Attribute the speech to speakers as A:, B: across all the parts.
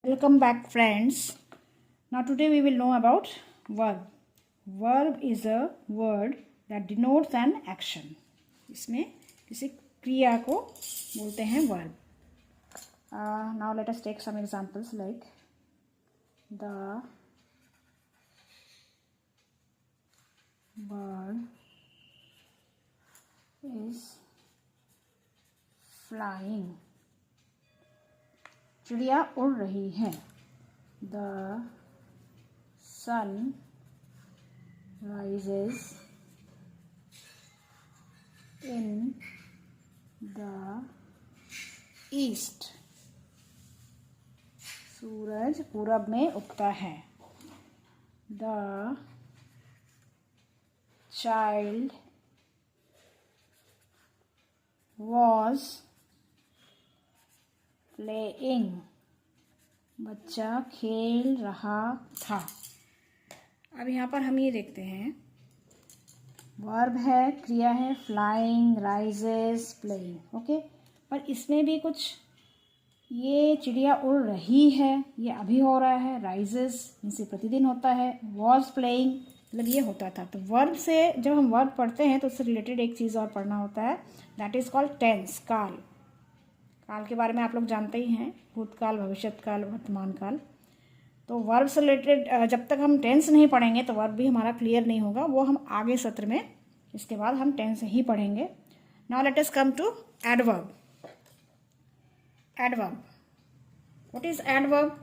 A: Welcome back, friends. Now today we will know about verb. Verb is a word that denotes an action. इसमें किसी क्रिया को बोलते हैं verb. Now let us take some examples like the bird is flying. चिड़िया उड़ रही है. The sun rises in the east. सूरज पूरब में उगता है. The child was playing. बच्चा खेल रहा था. अब यहाँ पर हम ये देखते हैं, वर्ब है, क्रिया है, फ्लाइंग, राइजेस, प्लेइंग. ओके, पर इसमें भी कुछ, ये चिड़िया उड़ रही है, ये अभी हो रहा है. राइजेस इनसे प्रतिदिन होता है. वॉज प्लेइंग मतलब ये होता था. तो वर्ब से जब हम वर्ब पढ़ते हैं तो उससे रिलेटेड एक चीज़ और पढ़ना होता है, दैट इज़ कॉल्ड टेंस. काल. काल के बारे में आप लोग जानते ही हैं, भूतकाल, भविष्यकाल, वर्तमान काल. तो वर्ब से रिलेटेड जब तक हम टेंस नहीं पढ़ेंगे तो वर्ब भी हमारा क्लियर नहीं होगा. वो हम आगे सत्र में, इसके बाद हम टेंस ही पढ़ेंगे. Now let us come to adverb. Adverb, what is adverb?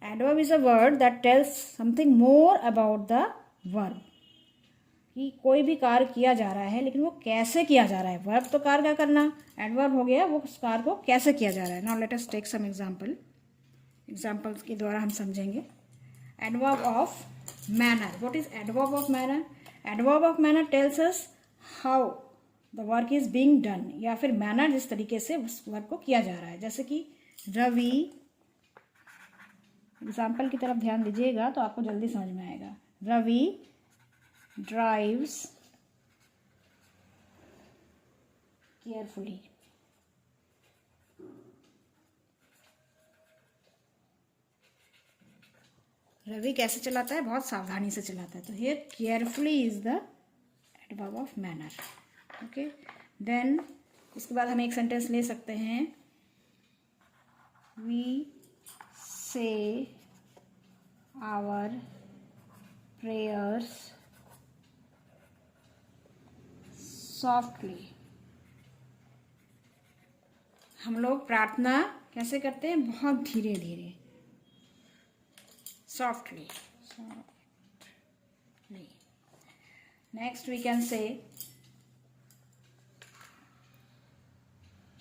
A: Adverb is a word that tells something more about the verb. कि कोई भी कार्य किया जा रहा है लेकिन वो कैसे किया जा रहा है. वर्ब तो कार्य का करना, एडवर्ब हो गया वो उस कार्य को कैसे किया जा रहा है. Now let us take some example. Examples के द्वारा हम समझेंगे. Adverb of manner. What is adverb of manner? Adverb of manner tells us how the work is being done, या फिर मैनर जिस तरीके से उस वर्क को किया जा रहा है. जैसे कि रवि, एग्जाम्पल की तरफ ध्यान दीजिएगा तो आपको जल्दी समझ में आएगा. Ravi drives carefully. रवि कैसे चलाता है? बहुत सावधानी से चलाता है. तो here carefully is the adverb of manner. Okay, then उसके बाद हम एक सेंटेंस ले सकते हैं. we say our prayers softly. हम लोग प्रार्थना कैसे करते हैं? बहुत धीरे धीरे, softly. Next we can say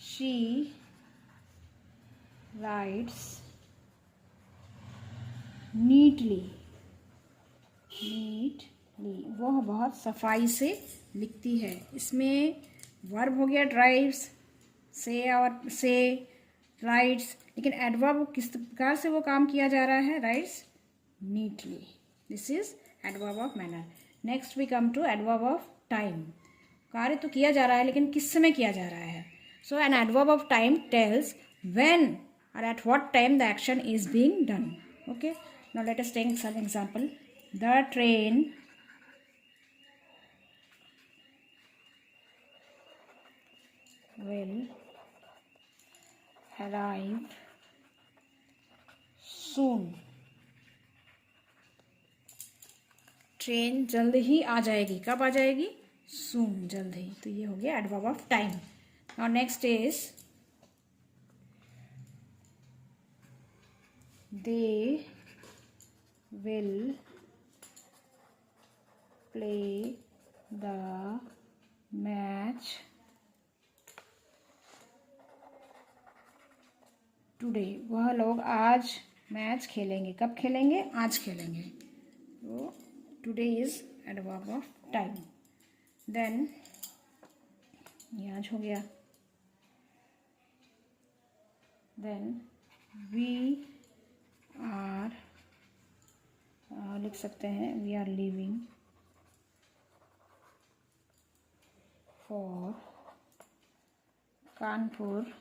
A: she writes neatly. वह बहुत सफाई से लिखती है. इसमें वर्ब हो गया ड्राइव्स, से और से, राइट्स, लेकिन एडवर्ब किस प्रकार से वो काम किया जा रहा है? Writes neatly. This is adverb of manner. Next we come to adverb of time. कार्य तो किया जा रहा है लेकिन किस समय किया जा रहा है. So an adverb of time tells when और at what time the action is being done. Okay, now let us take some example. The train will arrive soon. Train जल्द ही आ जाएगी. कब आ जाएगी? soon, जल्द ही. तो ये हो गया एडवर्ब ऑफ टाइम. और next is they will play the match today. वह लोग आज मैच खेलेंगे. कब खेलेंगे? आज खेलेंगे. तो today is adverb of time. Then ये आज हो गया. देन वी आर, लिख सकते हैं we are living for Kanpur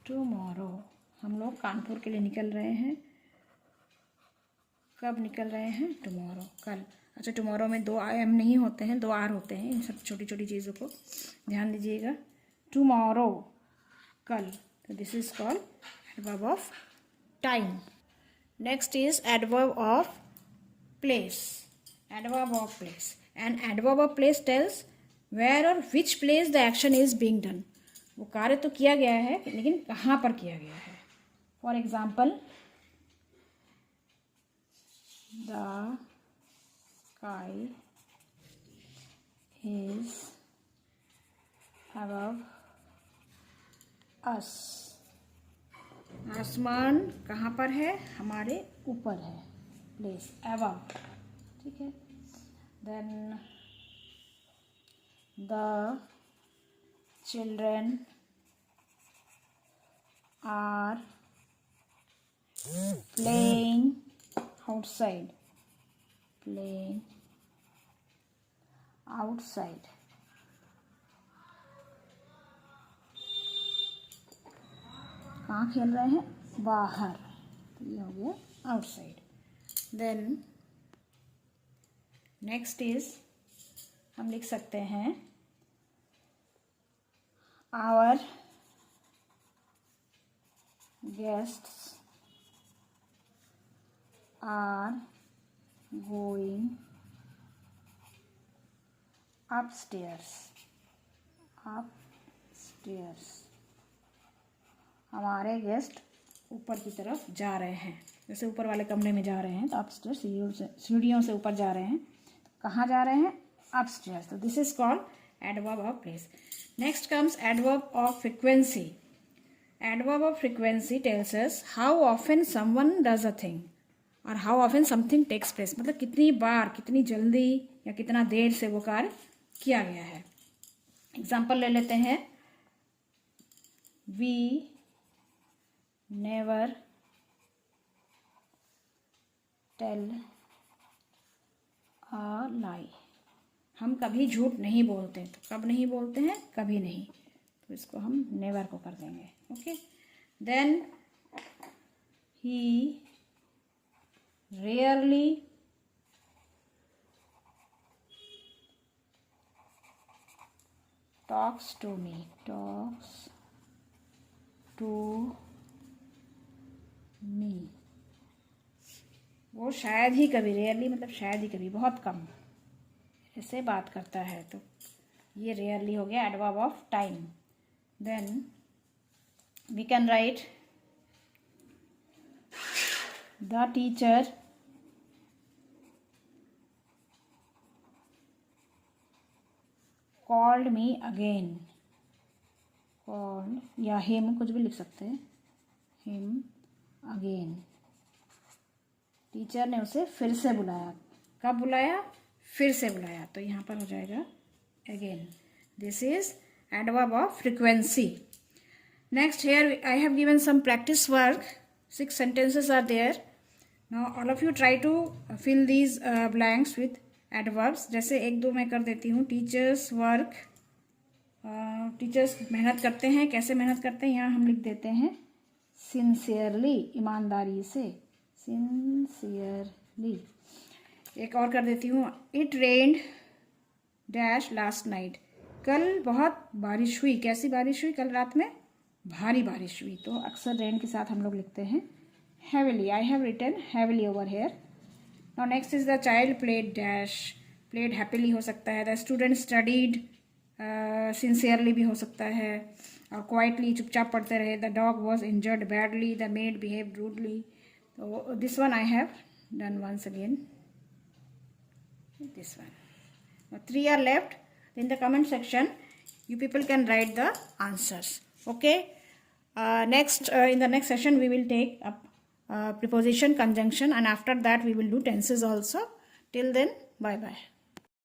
A: tomorrow. हम लोग कानपुर के लिए निकल रहे हैं। कब निकल रहे हैं? टुमारो, कल। अच्छा, टुमारो में 2 एम नहीं होते हैं, 2 आर होते हैं। इन सब छोटी छोटी चीज़ों को ध्यान दीजिएगा। टुमारो, कल। तो this is called adverb of time. Next is adverb of place. Adverb of place. And adverb of place tells where और which place the action is being done. वो कार्य तो किया गया है, लेकिन कहाँ पर किया गया है। For example, the sky is above us। आसमान कहाँ पर है? हमारे ऊपर है। प्लेस above, ठीक है। Then the children are playing outside। playing outside। कहाँ खेल रहे हैं? बाहर। तो ये हो गया आउटसाइड। देन नेक्स्ट इज, हम लिख सकते हैं our guests are going upstairs। upstairs, हमारे गेस्ट ऊपर की तरफ जा रहे हैं। जैसे ऊपर वाले कमरे में जा रहे हैं तो अपस्टेयर्स, सीढ़ियों से ऊपर जा रहे हैं। कहाँ जा रहे हैं? अपस्टेयर्स। तो this is called adverb of place. Next comes adverb of frequency. Adverb of frequency tells us how often someone does a thing और how often something takes place. मतलब कितनी बार, कितनी जल्दी या कितना देर से वो कार्य किया गया है। एग्जाम्पल ले लेते हैं। वी नेवर टेल अ लाई। हम कभी झूठ नहीं बोलते। तो कब नहीं बोलते हैं? कभी नहीं। तो इसको हम नेवर को कर देंगे। Okay. Then he rarely talks to me। talks to me, वो शायद ही कभी, रेयरली मतलब शायद ही कभी, बहुत कम ऐसे बात करता है। तो ये रेयरली हो गया adverb of time. Then we can write the teacher called me again। called या him, कुछ भी लिख सकते हैं। him again, टीचर ने उसे फिर से बुलाया। कब बुलाया? फिर से बुलाया। तो यहाँ पर हो जाएगा again। This is adverb of frequency. Next, here I have given some practice work। 6 sentences are there। Now all of you try to fill these blanks with adverbs। जैसे 1-2 मैं कर देती हूँ। टीचर्स वर्क, टीचर्स मेहनत करते हैं। कैसे मेहनत करते हैं? यहाँ हम लिख देते हैं सिंसियरली, ईमानदारी से। सिंसियरली। एक और कर देती हूँ। It rained dash last night. कल बहुत बारिश हुई। कैसी बारिश हुई? कल रात में भारी बारिश हुई। तो अक्सर रेन के साथ हम लोग लिखते हैं heavily। I have written heavily over here। Now next is the child played dash। played happily हो सकता है। The student studied sincerely भी हो सकता है। और quietly, चुपचाप पढ़ते रहे। The dog was injured badly। The maid behaved rudely। So this one I have done once again। This one। Now 3 are left। In the comment section you people can write the answers। Okay। Next in the next session we will take up preposition, conjunction, and after that we will do tenses also. Till then, bye bye।